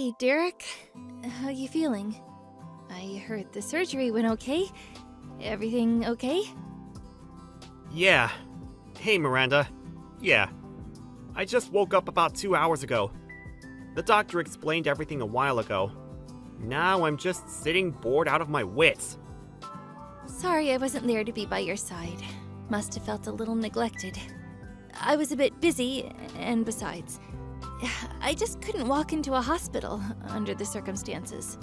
Hey, Derek. How you feeling? I heard the surgery went okay. Everything okay? Yeah. Hey, Miranda. Yeah. I just woke up about 2 hours ago. The doctor explained everything a while ago. Now I'm just sitting bored out of my wits. Sorry I wasn't there to be by your side. Must have felt a little neglected. I was a bit busy, and besides, I just couldn't walk into a hospital under the circumstances.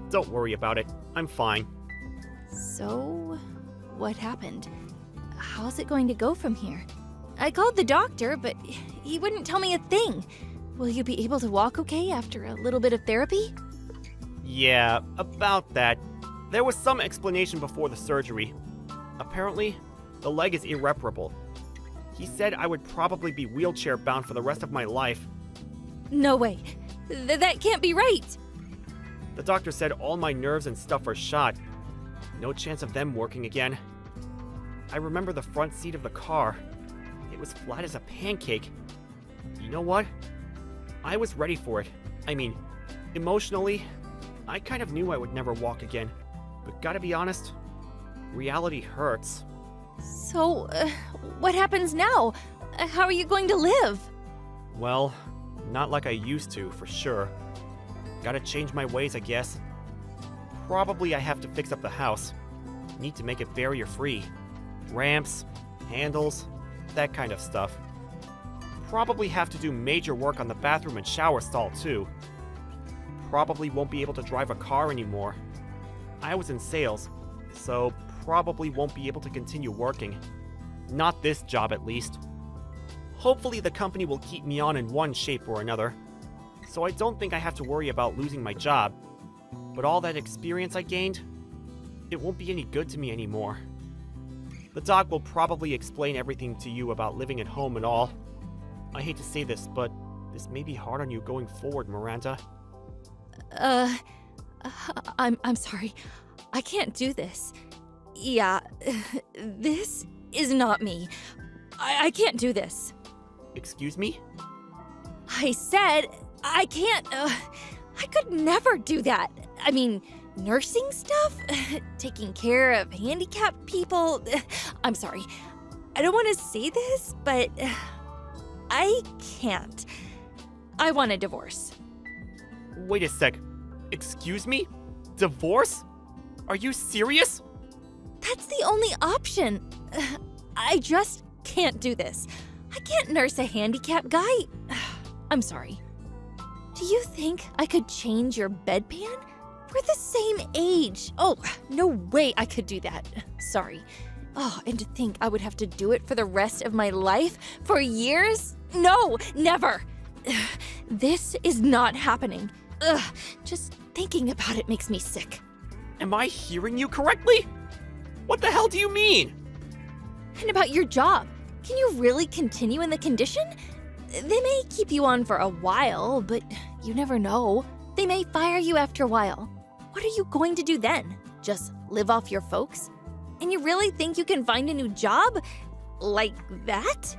Don't worry about it. I'm fine. So, what happened? How's it going to go from here? I called the doctor, but he wouldn't tell me a thing. Will you be able to walk okay after a little bit of therapy? Yeah, about that. There was some explanation before the surgery. Apparently, the leg is irreparable. He said I would probably be wheelchair bound for the rest of my life. No way. That can't be right. The doctor said all my nerves and stuff are shot. No chance of them working again. I remember the front seat of the car. It was flat as a pancake. You know what? I was ready for it. I mean, emotionally, I kind of knew I would never walk again. But gotta be honest, reality hurts. So, what happens now? How are you going to live? Well, not like I used to, for sure. Gotta change my ways, I guess. Probably I have to fix up the house. Need to make it barrier-free. Ramps, handles, that kind of stuff. Probably have to do major work on the bathroom and shower stall, too. Probably won't be able to drive a car anymore. I was in sales, so probably won't be able to continue working. Not this job, at least. Hopefully the company will keep me on in one shape or another, so I don't think I have to worry about losing my job. But all that experience I gained, it won't be any good to me anymore. The doc will probably explain everything to you about living at home and all. I hate to say this, but this may be hard on you going forward, Miranda. I'm sorry. I can't do this. Yeah, this is not me. I can't do this. Excuse me? I said I can't. I could never do that. I mean, nursing stuff? Taking care of handicapped people? I'm sorry. I don't want to say this, but I can't. I want a divorce. Wait a sec. Excuse me? Divorce? Are you serious? That's the only option. I just can't do this. I can't nurse a handicapped guy. I'm sorry. Do you think I could change your bedpan? We're the same age. Oh, no way I could do that. Sorry. Oh, and to think I would have to do it for the rest of my life? For years? No, never. This is not happening. Just thinking about it makes me sick. Am I hearing you correctly? What the hell do you mean? And about your job, can you really continue in the condition? They may keep you on for a while, but you never know. They may fire you after a while. What are you going to do then? Just live off your folks? And you really think you can find a new job? Like that?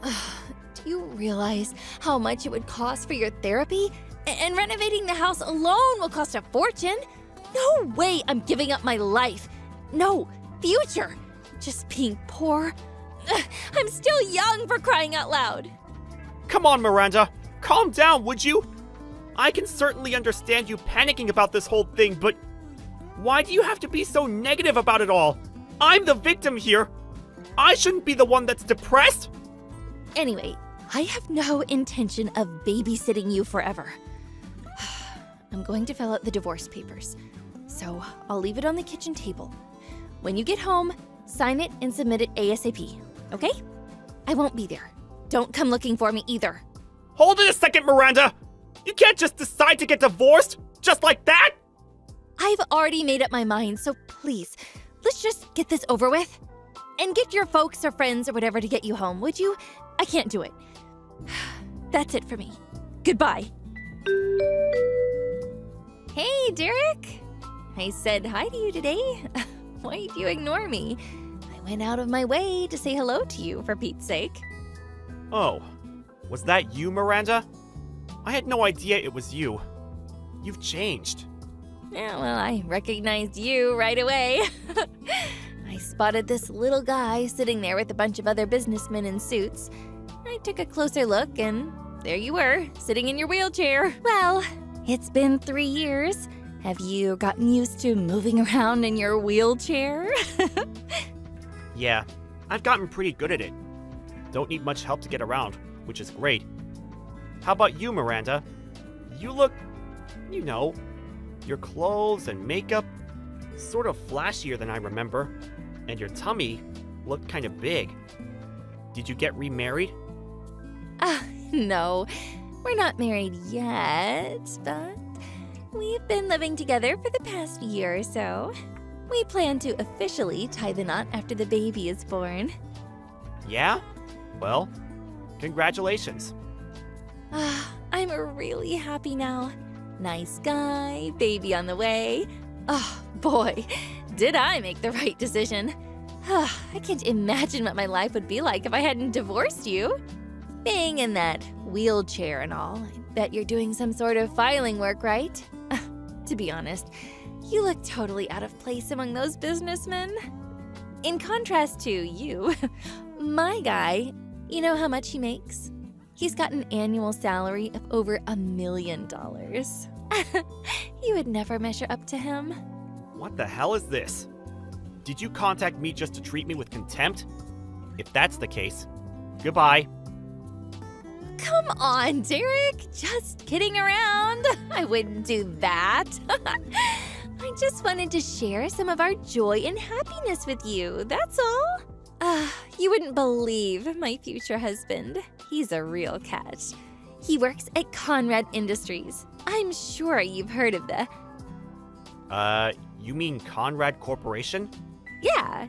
Do you realize how much it would cost for your therapy? And renovating the house alone will cost a fortune. No way I'm giving up my life. No, future. Just being poor. I'm still young, for crying out loud. Come on, Miranda. Calm down, would you? I can certainly understand you panicking about this whole thing, but why do you have to be so negative about it all? I'm the victim here. I shouldn't be the one that's depressed. Anyway, I have no intention of babysitting you forever. I'm going to fill out the divorce papers, so I'll leave it on the kitchen table. When you get home, sign it and submit it ASAP, okay? I won't be there. Don't come looking for me either. Hold it a second, Miranda. You can't just decide to get divorced just like that. I've already made up my mind, so please, let's just get this over with. And get your folks or friends or whatever to get you home, would you? I can't do it. That's it for me. Goodbye. Hey, Derek. I said hi to you today. Why'd you ignore me? I went out of my way to say hello to you, for Pete's sake. Oh, was that you, Miranda? I had no idea it was you. You've changed. Yeah, well, I recognized you right away. I spotted this little guy sitting there with a bunch of other businessmen in suits. I took a closer look, and there you were, sitting in your wheelchair. Well, it's been 3 years. Have you gotten used to moving around in your wheelchair? Yeah, I've gotten pretty good at it. Don't need much help to get around, which is great. How about you, Miranda? You look, your clothes and makeup, sort of flashier than I remember, and your tummy looked kind of big. Did you get remarried? No, we're not married yet, but we've been living together for the past year or so. We plan to officially tie the knot after the baby is born. Yeah? Well, congratulations. I'm really happy now. Nice guy, baby on the way. Oh, boy, did I make the right decision. I can't imagine what my life would be like if I hadn't divorced you. Being in that wheelchair and all, I bet you're doing some sort of filing work, right? To be honest, you look totally out of place among those businessmen. In contrast to you, my guy, you know how much he makes? He's got an annual salary of over $1 million. You would never measure up to him. What the hell is this? Did you contact me just to treat me with contempt? If that's the case, goodbye. Come on, Derek. Just kidding around. I wouldn't do that. I just wanted to share some of our joy and happiness with you, that's all. You wouldn't believe my future husband. He's a real catch. He works at Conrad Industries. I'm sure you've heard of the... You mean Conrad Corporation? Yeah,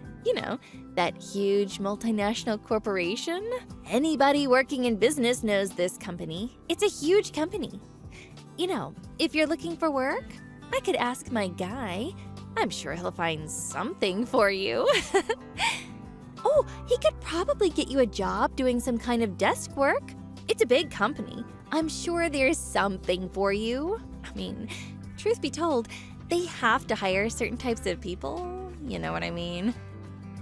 that huge multinational corporation. Anybody working in business knows this company. It's a huge company. If you're looking for work, I could ask my guy. I'm sure he'll find something for you. Oh, he could probably get you a job doing some kind of desk work. It's a big company. I'm sure there's something for you. I mean, truth be told, they have to hire certain types of people. You know what I mean?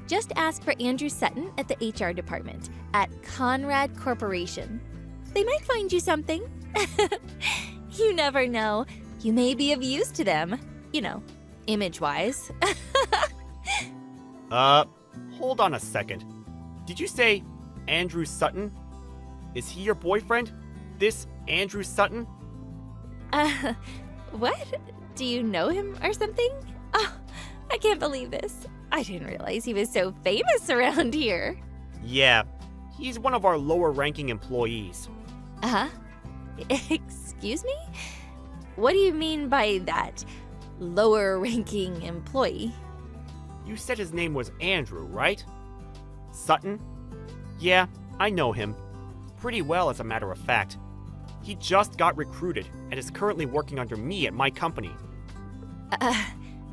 Just ask for Andrew Sutton at the HR department at Conrad Corporation. They might find you something. You never know. You may be of use to them, image-wise. Hold on a second. Did you say Andrew Sutton? Is he your boyfriend? This Andrew Sutton? What? Do you know him or something? Oh, I can't believe this. I didn't realize he was so famous around here. Yeah, he's one of our lower-ranking employees. Excuse me? What do you mean by that? Lower-ranking employee? You said his name was Andrew, right? Sutton? Yeah, I know him. Pretty well, as a matter of fact. He just got recruited and is currently working under me at my company.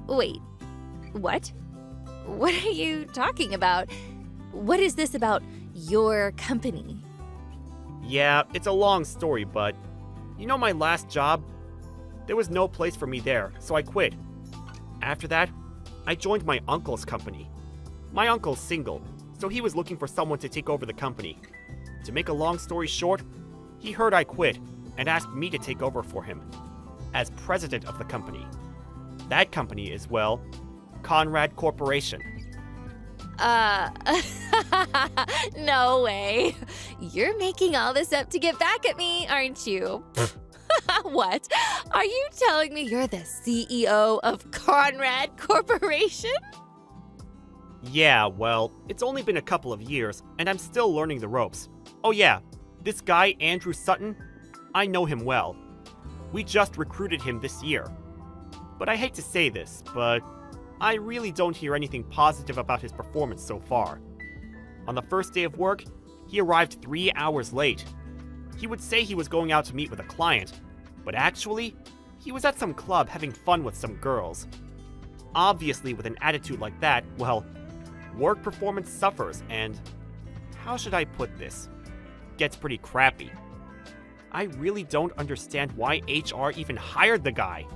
Wait. What? What are you talking about? What is this about your company? Yeah, it's a long story, but my last job? There was no place for me there, so I quit. After that, I joined my uncle's company. My uncle's single, so he was looking for someone to take over the company. To make a long story short, he heard I quit and asked me to take over for him as president of the company. That company is, well, Conrad Corporation. No way. You're making all this up to get back at me, aren't you? What? Are you telling me you're the CEO of Conrad Corporation? Yeah, well, it's only been a couple of years, and I'm still learning the ropes. Oh yeah, this guy, Andrew Sutton, I know him well. We just recruited him this year. But I hate to say this, but I really don't hear anything positive about his performance so far. On the first day of work, he arrived 3 hours late. He would say he was going out to meet with a client, but actually, he was at some club having fun with some girls. Obviously, with an attitude like that, well, work performance suffers and, how should I put this, gets pretty crappy. I really don't understand why HR even hired the guy.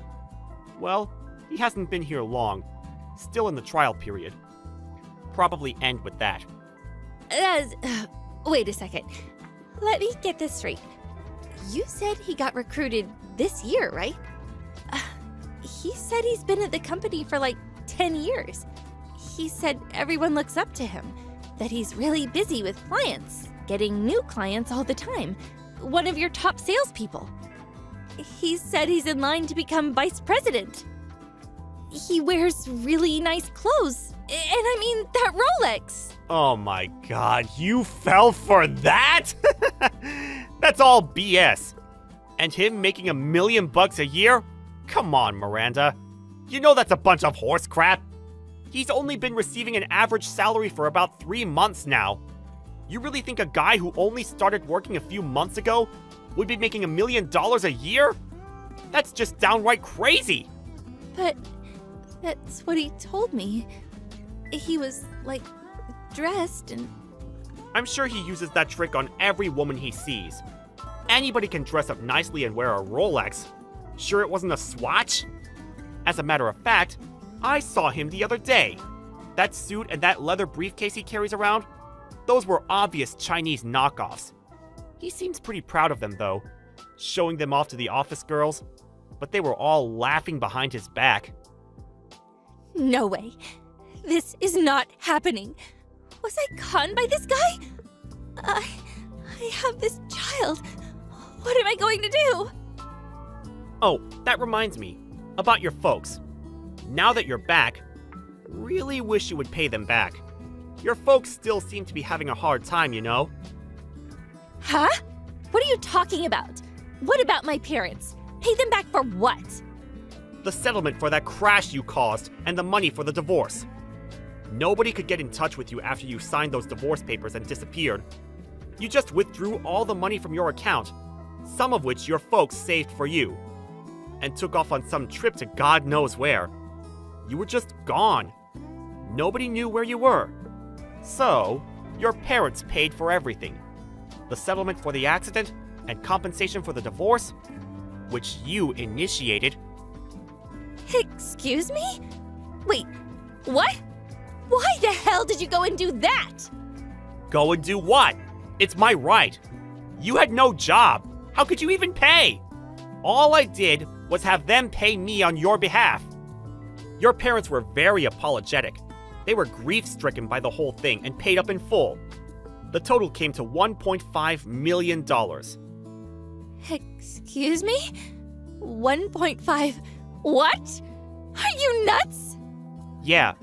Well, he hasn't been here long. Still in the trial period. Probably end with that. Wait a second. Let me get this straight. You said he got recruited this year, right? He said he's been at the company for like 10 years. He said everyone looks up to him, that he's really busy with clients, getting new clients all the time. One of your top salespeople. He said he's in line to become vice president. He wears really nice clothes. And I mean, that Rolex. Oh my god, you fell for that? That's all BS. And him making $1 million a year? Come on, Miranda. You know that's a bunch of horse crap. He's only been receiving an average salary for about 3 months now. You really think a guy who only started working a few months ago would be making $1 million a year? That's just downright crazy. But that's what he told me. He was, like, dressed and... I'm sure he uses that trick on every woman he sees. Anybody can dress up nicely and wear a Rolex. Sure it wasn't a Swatch? As a matter of fact, I saw him the other day. That suit and that leather briefcase he carries around, those were obvious Chinese knockoffs. He seems pretty proud of them, though, showing them off to the office girls, but they were all laughing behind his back. No way. This is not happening. Was I conned by this guy? I have this child. What am I going to do? Oh, that reminds me. About your folks. Now that you're back, really wish you would pay them back. Your folks still seem to be having a hard time, you know? Huh? What are you talking about? What about my parents? Pay them back for what? The settlement for that crash you caused and the money for the divorce. Nobody could get in touch with you after you signed those divorce papers and disappeared. You just withdrew all the money from your account, some of which your folks saved for you, and took off on some trip to God knows where. You were just gone. Nobody knew where you were. So, your parents paid for everything. The settlement for the accident and compensation for the divorce, which you initiated. Excuse me? Wait, what? Why the hell did you go and do that? Go and do what? It's my right. You had no job. How could you even pay? All I did was have them pay me on your behalf. Your parents were very apologetic. They were grief-stricken by the whole thing and paid up in full. The total came to $1.5 million. Excuse me? 1.5 what? Are you nuts? Yeah.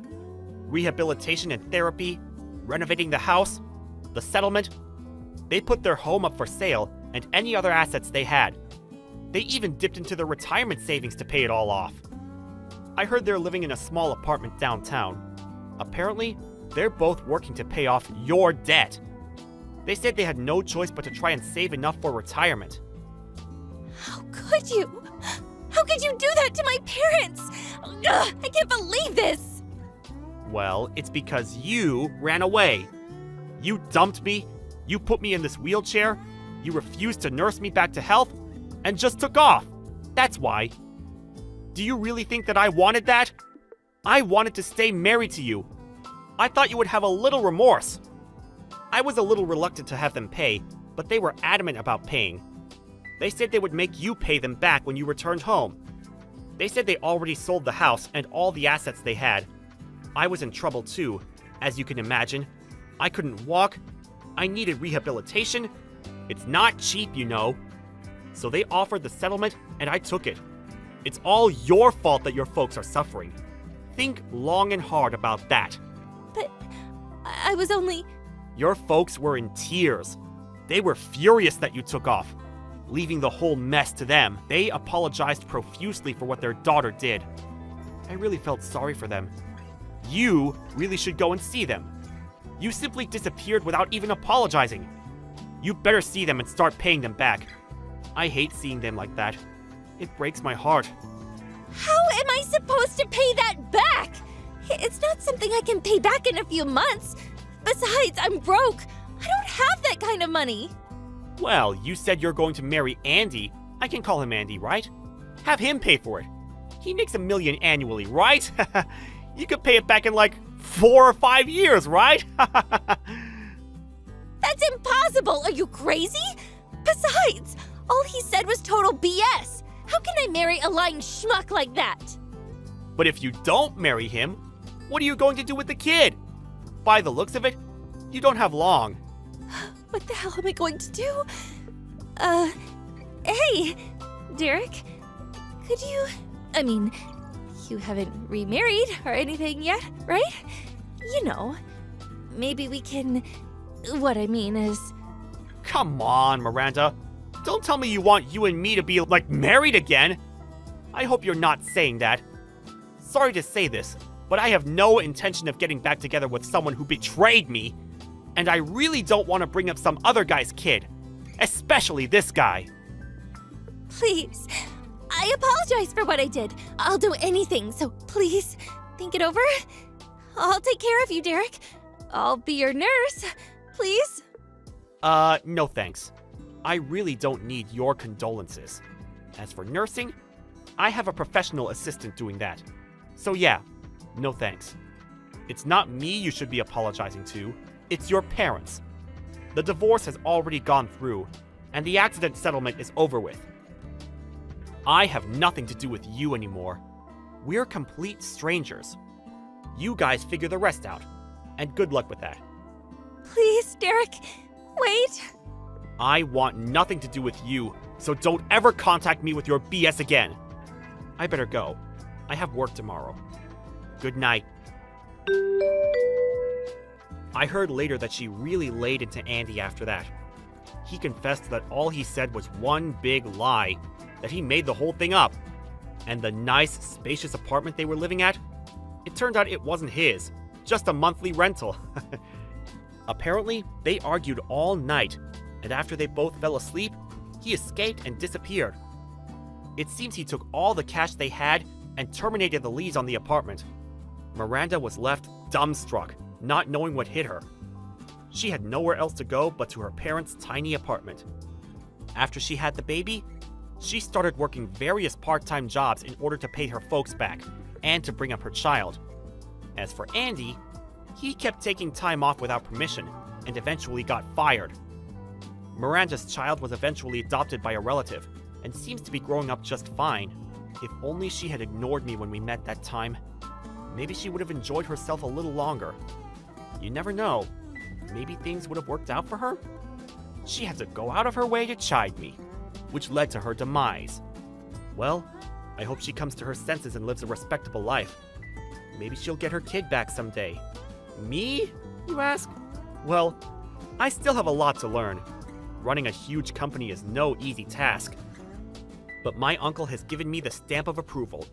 Rehabilitation and therapy, renovating the house, the settlement. They put their home up for sale and any other assets they had. They even dipped into their retirement savings to pay it all off. I heard they're living in a small apartment downtown. Apparently, they're both working to pay off your debt. They said they had no choice but to try and save enough for retirement. How could you? How could you do that to my parents? Ugh, I can't believe this! Well, it's because you ran away. You dumped me, you put me in this wheelchair, you refused to nurse me back to health, and just took off. That's why. Do you really think that I wanted that? I wanted to stay married to you. I thought you would have a little remorse. I was a little reluctant to have them pay, but they were adamant about paying. They said they would make you pay them back when you returned home. They said they already sold the house and all the assets they had. I was in trouble too, as you can imagine. I couldn't walk. I needed rehabilitation. It's not cheap, you know. So they offered the settlement, and I took it. It's all your fault that your folks are suffering. Think long and hard about that. But I was only... Your folks were in tears. They were furious that you took off, leaving the whole mess to them. They apologized profusely for what their daughter did. I really felt sorry for them. You really should go and see them. You simply disappeared without even apologizing. You better see them and start paying them back. I hate seeing them like that. It breaks my heart. How am I supposed to pay that back? It's not something I can pay back in a few months. Besides, I'm broke. I don't have that kind of money. Well, you said you're going to marry Andy. I can call him Andy, right? Have him pay for it. He makes $1 million annually, right? You could pay it back in like 4 or 5 years, right? That's impossible! Are you crazy? Besides, all he said was total BS! How can I marry a lying schmuck like that? But if you don't marry him, what are you going to do with the kid? By the looks of it, you don't have long. What the hell am I going to do? Hey, Derek, could you... I mean, you haven't remarried or anything yet, right? You know, maybe we can... What I mean is... Come on, Miranda. Don't tell me you want you and me to be, like, married again. I hope you're not saying that. Sorry to say this, but I have no intention of getting back together with someone who betrayed me. And I really don't want to bring up some other guy's kid. Especially this guy. Please, I apologize for what I did. I'll do anything, so please, think it over. I'll take care of you, Derek. I'll be your nurse. Please? No thanks. I really don't need your condolences. As for nursing, I have a professional assistant doing that. So yeah, no thanks. It's not me you should be apologizing to, it's your parents. The divorce has already gone through, and the accident settlement is over with. I have nothing to do with you anymore. We're complete strangers. You guys figure the rest out, and good luck with that. Please, Derek, wait. I want nothing to do with you, so don't ever contact me with your BS again. I better go. I have work tomorrow. Good night. I heard later that she really laid into Andy after that. He confessed that all he said was one big lie, that he made the whole thing up. And the nice, spacious apartment they were living at, it turned out it wasn't his, just a monthly rental. Apparently, they argued all night, and after they both fell asleep, he escaped and disappeared. It seems he took all the cash they had and terminated the lease on the apartment. Miranda was left dumbstruck, not knowing what hit her. She had nowhere else to go but to her parents' tiny apartment. After she had the baby, she started working various part-time jobs in order to pay her folks back and to bring up her child. As for Andy, he kept taking time off without permission and eventually got fired. Miranda's child was eventually adopted by a relative and seems to be growing up just fine. If only she had ignored me when we met that time. Maybe she would have enjoyed herself a little longer. You never know. Maybe things would have worked out for her? She had to go out of her way to chide me, which led to her demise. Well, I hope she comes to her senses and lives a respectable life. Maybe she'll get her kid back someday. Me, you ask? Well, I still have a lot to learn. Running a huge company is no easy task. But my uncle has given me the stamp of approval,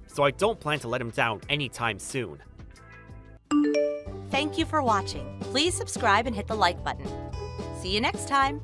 so I don't plan to let him down anytime soon. Thank you for watching. Please subscribe and hit the like button. See you next time.